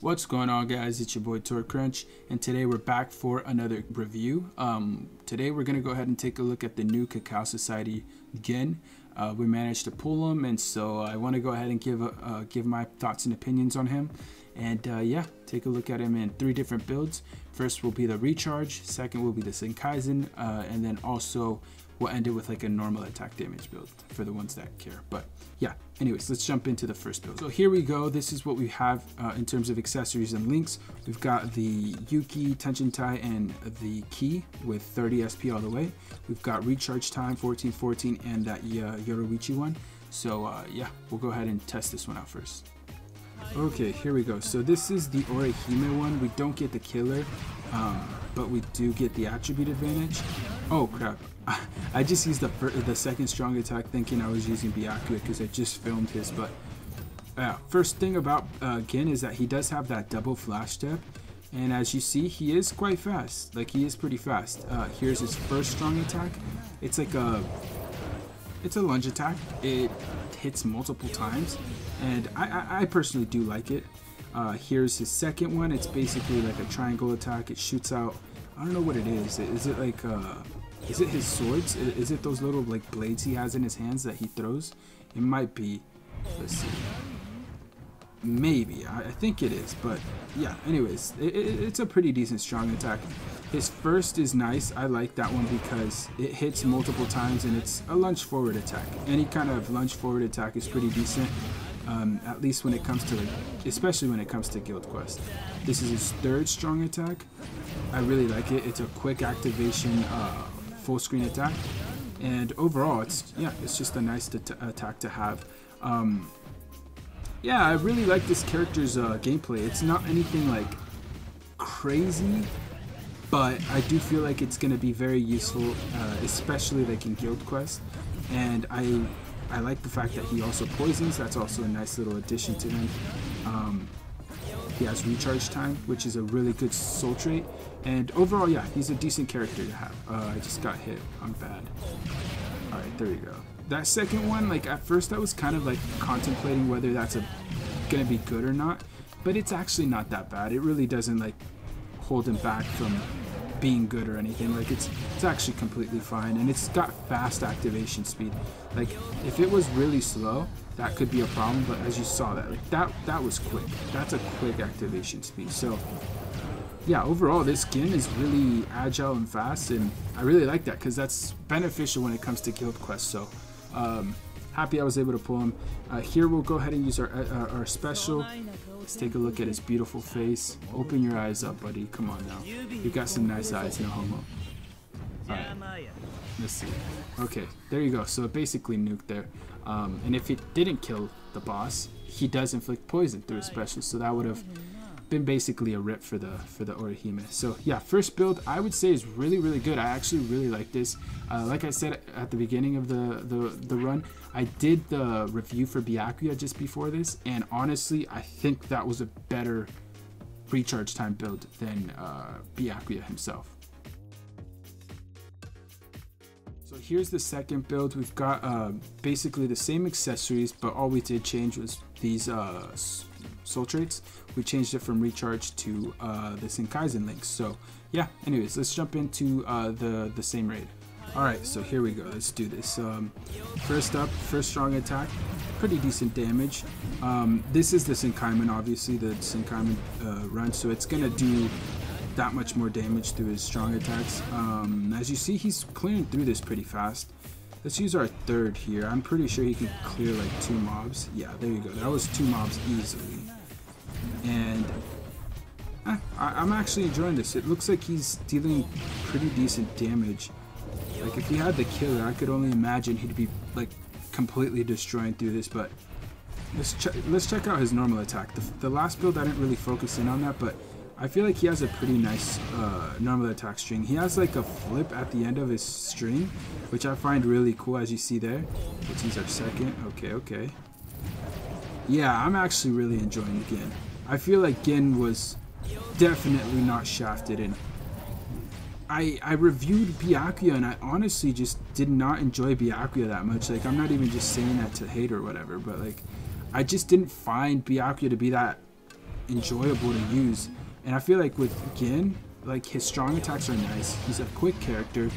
What's going on, guys? It's your boy Crunch, and today we're back for another review. Today we're gonna go ahead and take a look at the new Cacao Society GIN. We managed to pull him, and so I want to go ahead and give my thoughts and opinions on him. And yeah, take a look at him in 3 different builds. First will be the recharge, second will be the Senkaizen, and then also we'll end it with like a normal attack damage build for the ones that care. But yeah, anyways, let's jump into the first build. So here we go. This is what we have in terms of accessories and links. We've got the Yuki, Tension Tai, and the Ki with 30 SP all the way. We've got recharge time 1414 and that Yoruichi one. So yeah, we'll go ahead and test this one out first. Okay, here we go. So this is the Orihime one. We don't get the killer, but we do get the attribute advantage. Oh crap. I just used the second strong attack thinking I was using Byakuya because I just filmed his, but first thing about Gin is that he does have that double flash step, and as you see, he is quite fast. Like, he is pretty fast. Here's his first strong attack. It's like it's a lunge attack. It hits multiple times, and I personally do like it. Here's his second one. It's basically like a triangle attack. It shoots out, I don't know what it is. Is it like is it his swords? Is it those little like blades he has in his hands that he throws? It might be. Let's see. Maybe. I think it is. But yeah, anyways, it's a pretty decent strong attack. His first is nice. I like that one because it hits multiple times and it's a lunge forward attack. Any kind of lunge forward attack is pretty decent. At least when it comes to, like, especially when it comes to Guild Quest. This is his third strong attack. I really like it. It's a quick activation, full screen attack, and overall, it's just a nice attack to have. Yeah, I really like this character's gameplay. It's not anything like crazy, but I do feel like it's going to be very useful, especially like in Guild Quest. And I like the fact that he also poisons. That's also a nice little addition to him. He has recharge time, which is a really good soul trait. And overall, yeah, he's a decent character to have. I just got hit. I'm bad. Alright, there you go. That second one, like, at first I was kind of like contemplating whether that's gonna be good or not. But it's actually not that bad. It really doesn't like hold him back from being good or anything. Like, it's actually completely fine, and it's got fast activation speed. Like, if it was really slow, that could be a problem, but as you saw, that like that was quick. That's a quick activation speed. So yeah, overall this Gin is really agile and fast, and I really like that because that's beneficial when it comes to Guild Quest. So happy I was able to pull him. Here we'll go ahead and use our special. Let's take a look at his beautiful face. Open your eyes up, buddy. Come on now. You've got some nice eyes, no homo. Alright, let's see. Okay, there you go. So it basically nuked there. And if it didn't kill the boss, he does inflict poison through his special. So that would have been basically a rip for the Orihime. So yeah, first build I would say is really good. I actually really like this. Like I said at the beginning of the run, I did the review for Byakuya just before this, and honestly I think that was a better recharge time build than Byakuya himself. So here's the second build. We've got basically the same accessories, but all we did change was these soul traits. We changed it from recharge to the Senkaizen links. So yeah, anyways, let's jump into the same raid. Alright, so here we go. Let's do this. First up, first strong attack. Pretty decent damage. This is the Senkaizen, obviously, the Senkaizen run, so it's going to do that much more damage through his strong attacks. As you see, he's clearing through this pretty fast. Let's use our third here. I'm pretty sure he can clear like 2 mobs. Yeah, there you go. That was 2 mobs easily. And I'm actually enjoying this. It looks like he's dealing pretty decent damage. Like, if he had the killer, I could only imagine he'd be like completely destroying through this. But let's check out his normal attack. The last build I didn't really focus in on that, but I feel like he has a pretty nice normal attack string. He has like a flip at the end of his string, which I find really cool, as you see there. Let's use our second. Okay. Yeah, I'm actually really enjoying Gin. I feel like Gin was definitely not shafted, and I reviewed Byakuya and I honestly just did not enjoy Byakuya that much. Like, I'm not even just saying that to hate or whatever, but like, I just didn't find Byakuya to be that enjoyable to use. And I feel like with Gin, like his strong attacks are nice. He's a quick character.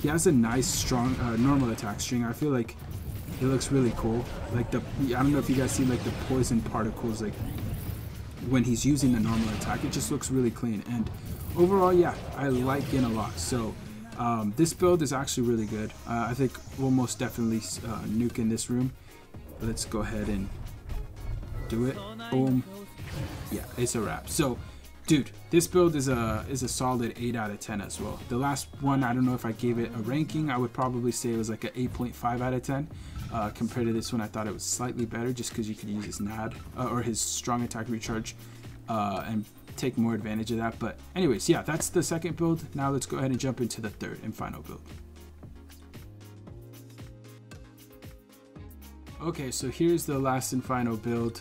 He has a nice strong normal attack string. I feel like it looks really cool. Like I don't know if you guys see like the poison particles like when he's using the normal attack. It just looks really clean. And overall, yeah, I like Gin a lot. So this build is actually really good. I think we'll most definitely nuke in this room. Let's go ahead and do it. Boom. Yeah, it's a wrap. So dude, this build is a solid 8 out of 10 as well. The last one, I don't know if I gave it a ranking. I would probably say it was like an 8.5 out of 10. Compared to this one, I thought it was slightly better just because you could use his NAD or his strong attack recharge and take more advantage of that. But anyways, yeah, that's the second build. Now let's go ahead and jump into the third and final build. Okay, so here's the last and final build.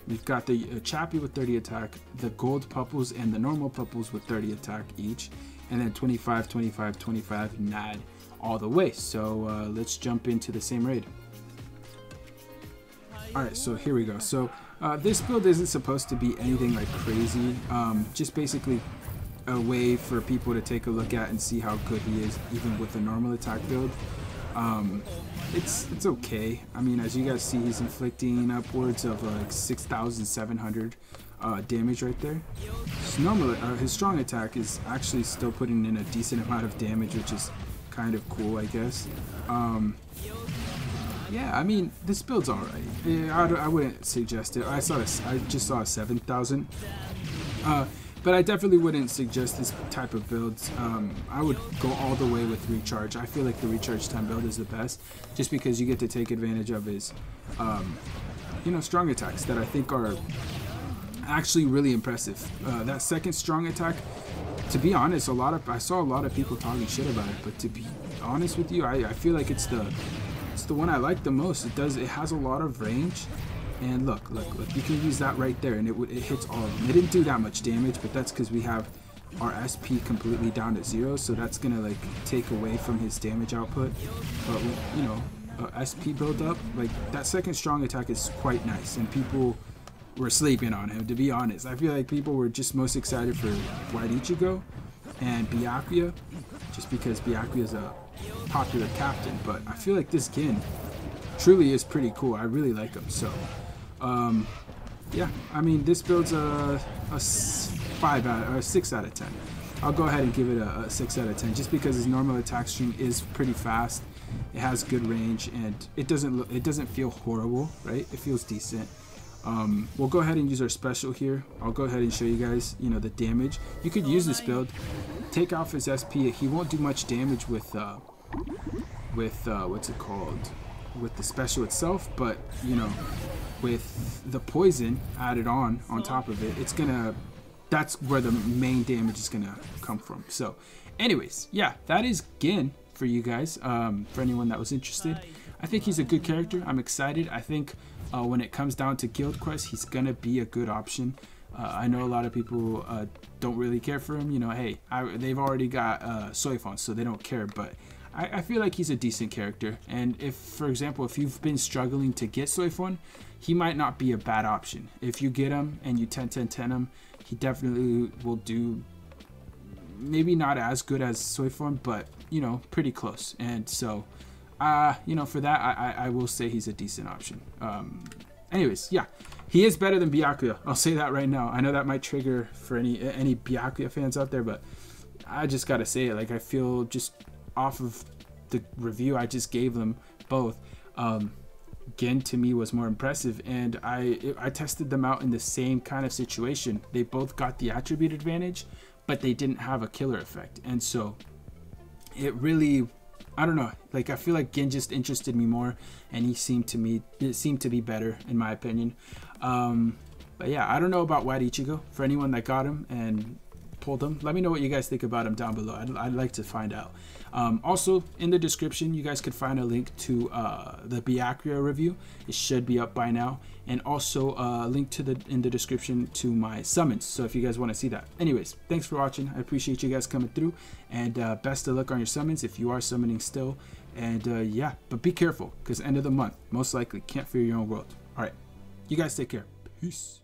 We've got the Chappie with 30 attack, the gold Pupples and the normal Pupples with 30 attack each, and then 25, 25, 25 NAD all the way. So let's jump into the same raid. Alright, so here we go. So this build isn't supposed to be anything like crazy, just basically a way for people to take a look at and see how good he is even with the normal attack build. It's okay. I mean, as you guys see, he's inflicting upwards of like 6,700 damage right there. His strong attack is actually still putting in a decent amount of damage, which is kind of cool, I guess. Yeah, I mean, this build's alright. Yeah, I wouldn't suggest it. I just saw a 7,000. But I definitely wouldn't suggest this type of builds. I would go all the way with recharge. I feel like the recharge time build is the best, just because you get to take advantage of his, you know, strong attacks that I think are actually really impressive. That second strong attack, to be honest, I saw a lot of people talking shit about it, but to be honest with you, I feel like it's the one I like the most. It has a lot of range. And look, you can use that right there, and it hits all of them. It didn't do that much damage, but that's because we have our SP completely down to 0, so that's gonna like take away from his damage output. But you know, SP build up, like that second strong attack is quite nice, and people were sleeping on him, to be honest. I feel like people were just most excited for White Ichigo and Byakuya, just because Byakuya is a popular captain. But I feel like this Gin truly is pretty cool. I really like him. So yeah, I mean, this build's a 6 out of 10. I'll go ahead and give it a 6 out of 10, just because his normal attack string is pretty fast. It has good range, and it doesn't feel horrible, right? It feels decent. We'll go ahead and use our special here. I'll go ahead and show you guys, you know, the damage. You could use this build, take off his SP. He won't do much damage with what's it called, with the special itself, but you know, with the poison added on top of it, that's where the main damage is gonna come from. So anyways, yeah, that is Gin for you guys. For anyone that was interested, I think he's a good character. I'm excited. I think when it comes down to guild quests, he's gonna be a good option. I know a lot of people don't really care for him. You know, hey, they've already got Soifon, so they don't care, but I feel like he's a decent character. And if, for example, if you've been struggling to get Soifon, he might not be a bad option. If you get him and you 10-10-10 him, he definitely will do, maybe not as good as Soifon, but you know, pretty close. And so you know, for that, I will say he's a decent option. Anyways, yeah, he is better than Byakuya. I'll say that right now. I know that might trigger for any Byakuya fans out there, but I just gotta say it. Like, I feel just off of the review I just gave them both, Gin to me was more impressive, and I tested them out in the same kind of situation. They both got the attribute advantage, but they didn't have a killer effect, and so it really, I don't know, like I feel like Gin just interested me more, and it seemed to be better in my opinion. But yeah, I don't know about White Ichigo. For anyone that got him and pulled him, let me know what you guys think about him down below. I'd like to find out. Also, in the description, you guys could find a link to the Byakuya review. It should be up by now, and also a link in the description to my summons, so if you guys want to see that. Anyways, thanks for watching. I appreciate you guys coming through, and best of luck on your summons if you are summoning still. And yeah, but be careful, because end of the month, most likely can't fear your own world. All right, you guys take care. Peace.